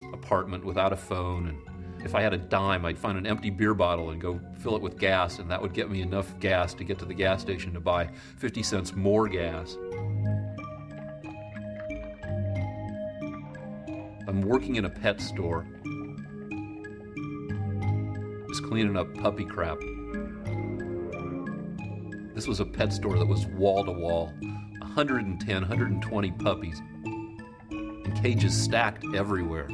apartment without a phone, and if I had a dime, I'd find an empty beer bottle and go fill it with gas, and that would get me enough gas to get to the gas station to buy 50 cents more gas. I'm working in a pet store, just cleaning up puppy crap. This was a pet store that was wall to wall, 110, 120 puppies, and cages stacked everywhere.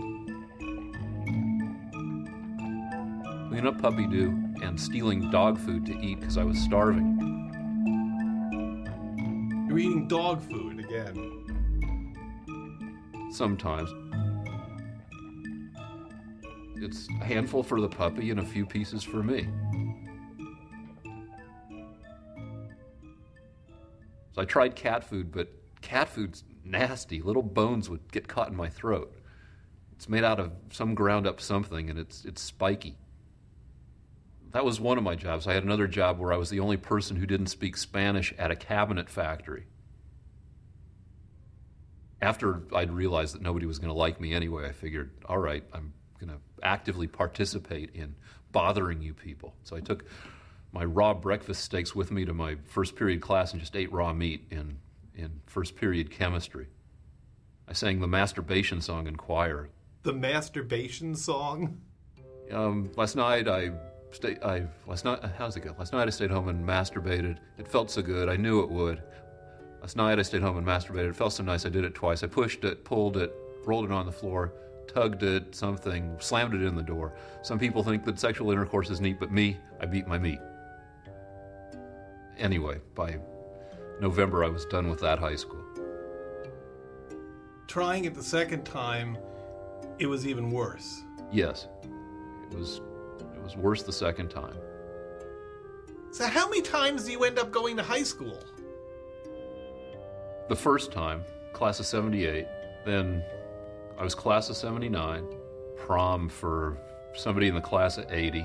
Cleaning up puppy doo and stealing dog food to eat because I was starving. You're eating dog food again. Sometimes. It's a handful for the puppy and a few pieces for me. So I tried cat food, but cat food's nasty. Little bones would get caught in my throat. It's made out of some ground up something, and it's spiky. That was one of my jobs. I had another job where I was the only person who didn't speak Spanish at a cabinet factory. After I'd realized that nobody was going to like me anyway, I figured, all right, I'm going to actively participate in bothering you people. So I took my raw breakfast steaks with me to my first period class and just ate raw meat in first period chemistry. I sang the masturbation song in choir. The masturbation song? Last night I stayed home and masturbated. It felt so good. I knew it would. Last night I stayed home and masturbated. It felt so nice. I did it twice. I pushed it, pulled it, rolled it on the floor, tugged it, something, slammed it in the door. Some people think that sexual intercourse is neat, but me, I beat my meat. Anyway, by November, I was done with that high school. Trying it the second time, it was even worse. Yes, it was worse the second time. So how many times do you end up going to high school? The first time, class of 78, then I was class of 79, prom for somebody in the class of 80,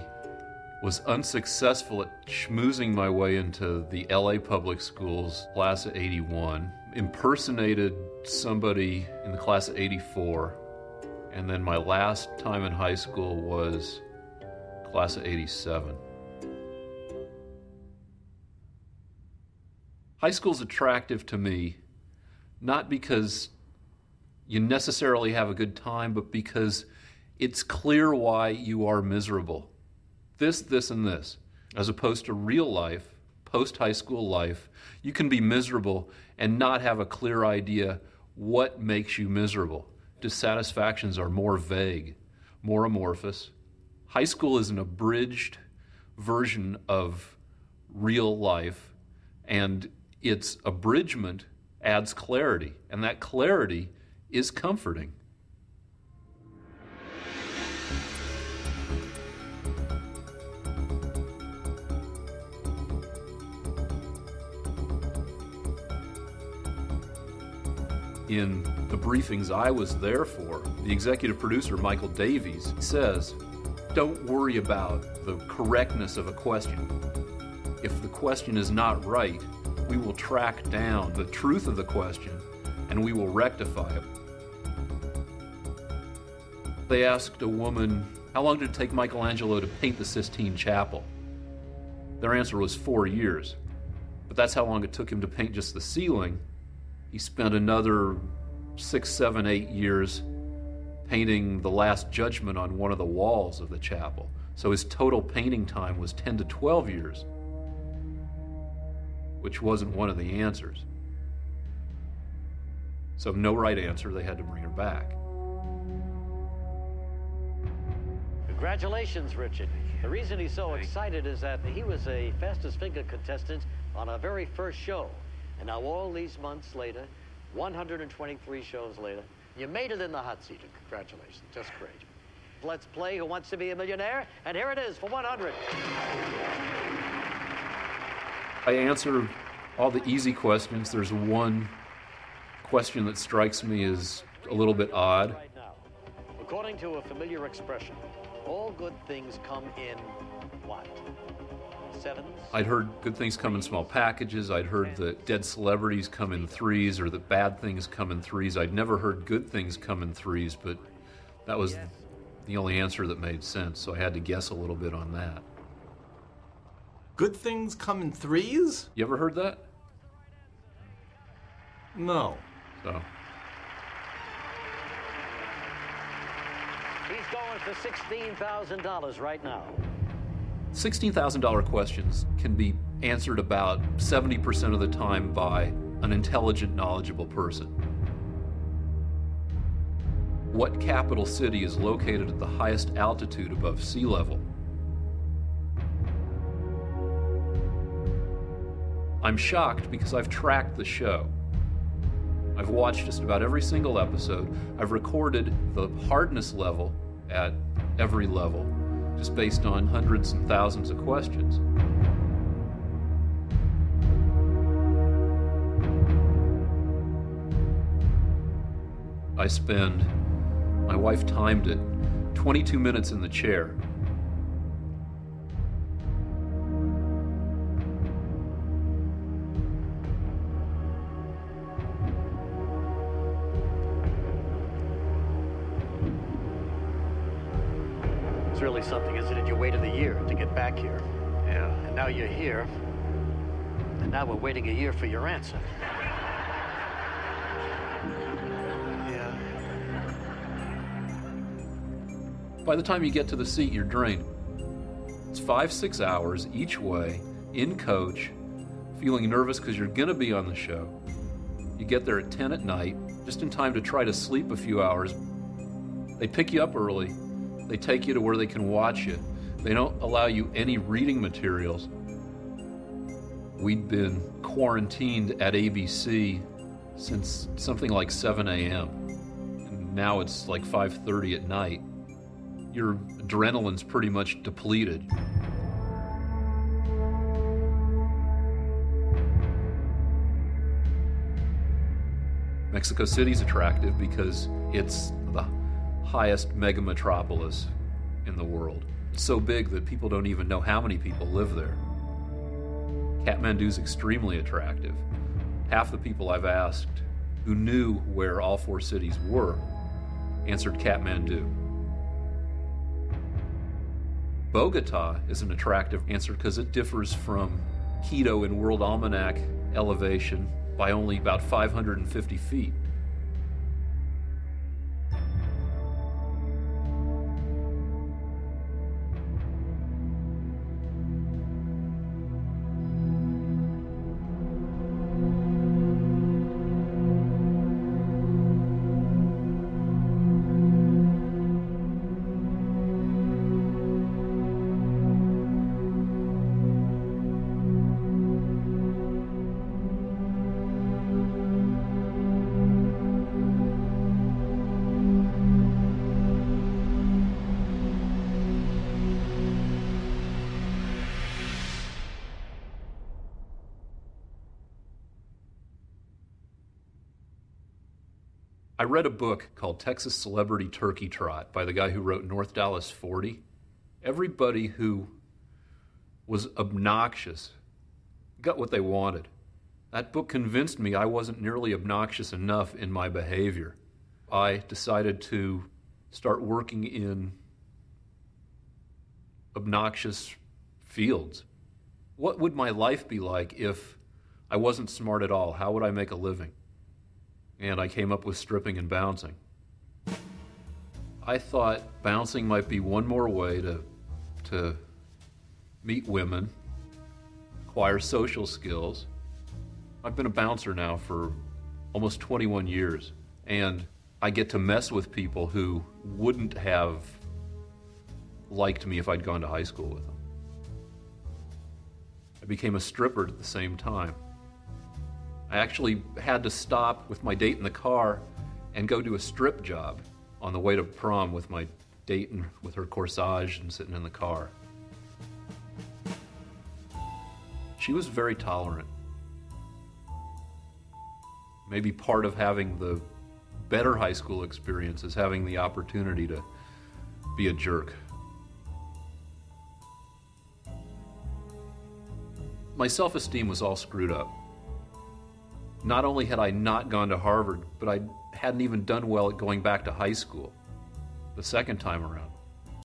was unsuccessful at schmoozing my way into the LA public schools class of 81, impersonated somebody in the class of 84, and then my last time in high school was class of 87. High school's attractive to me, not because you necessarily have a good time, but because it's clear why you are miserable. This, and this. As opposed to real life, post-high school life, you can be miserable and not have a clear idea what makes you miserable. Dissatisfactions are more vague, more amorphous. High school is an abridged version of real life, and its abridgment adds clarity, and that clarity is comforting. In the briefings I was there for, the executive producer, Michael Davies, says, don't worry about the correctness of a question. If the question is not right, we will track down the truth of the question and we will rectify it. They asked a woman, how long did it take Michelangelo to paint the Sistine Chapel? Their answer was 4 years. But that's how long it took him to paint just the ceiling. He spent another 6, 7, 8 years painting the Last Judgment on one of the walls of the chapel. So his total painting time was 10 to 12 years, which wasn't one of the answers. So no right answer, they had to bring her back. Congratulations, Richard. The reason he's so excited is that he was a fastest finger contestant on our very first show. And now all these months later, 123 shows later, you made it in the hot seat. Congratulations, just great. Let's play Who Wants to Be a Millionaire? And here it is for 100. I answer all the easy questions. There's one question that strikes me as a little bit odd. Right now, according to a familiar expression, all good things come in what? Sevens? I'd heard good things come in small packages. I'd heard that dead celebrities come in threes or that bad things come in threes. I'd never heard good things come in threes, but That was the only answer that made sense, so I had to guess a little bit on that. Good things come in threes? You ever heard that? No. So. He's going for $16,000 right now. $16,000 questions can be answered about 70% of the time by an intelligent, knowledgeable person. What capital city is located at the highest altitude above sea level? I'm shocked because I've tracked the show. I've watched just about every single episode. I've recorded the hardness level at every level, just based on hundreds and thousands of questions. My wife timed it, 22 minutes in the chair. It's really something, isn't it? You waited a year to get back here. Yeah. And now you're here. And now we're waiting a year for your answer. Yeah. By the time you get to the seat, you're drained. It's 5-6 hours each way, in coach, feeling nervous because you're going to be on the show. You get there at 10 at night, just in time to try to sleep a few hours. They pick you up early. They take you to where they can watch you. They don't allow you any reading materials. We'd been quarantined at ABC since something like 7 a.m. And now it's like 5:30 at night. Your adrenaline's pretty much depleted. Mexico City's attractive because it's the highest mega metropolis in the world. It's so big that people don't even know how many people live there. Kathmandu's extremely attractive. Half the people I've asked who knew where all 4 cities were answered Kathmandu. Bogota is an attractive answer because it differs from Quito in World Almanac elevation by only about 550 feet. I read a book called Texas Celebrity Turkey Trot by the guy who wrote North Dallas 40. Everybody who was obnoxious got what they wanted. That book convinced me I wasn't nearly obnoxious enough in my behavior. I decided to start working in obnoxious fields. What would my life be like if I wasn't smart at all? How would I make a living? And I came up with stripping and bouncing. I thought bouncing might be one more way to meet women, acquire social skills. I've been a bouncer now for almost 21 years, and I get to mess with people who wouldn't have liked me if I'd gone to high school with them. I became a stripper at the same time. I actually had to stop with my date in the car and go do a strip job on the way to prom with my date and with her corsage and sitting in the car. She was very tolerant. Maybe part of having the better high school experience is having the opportunity to be a jerk. My self-esteem was all screwed up. Not only had I not gone to Harvard, but I hadn't even done well at going back to high school. the second time around.